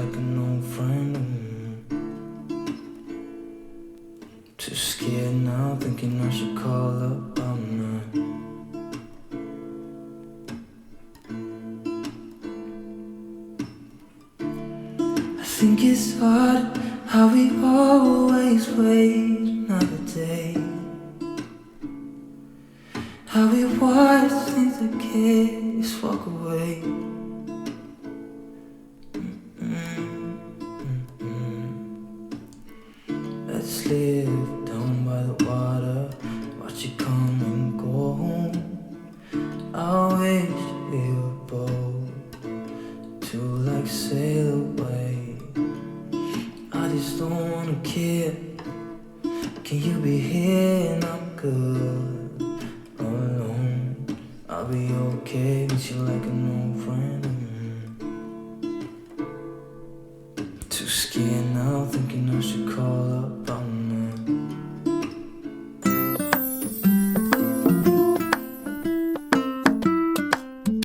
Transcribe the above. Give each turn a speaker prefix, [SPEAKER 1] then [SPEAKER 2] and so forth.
[SPEAKER 1] like an old friend. Too scared now, thinking I should call up all night. I think it's hard how we always wait another day, how we watch things that kids walk away. Let's live down by the water, watch it come and go home. I wish we were both to like sail away. I just don't wanna care. Can you be here and I'm good?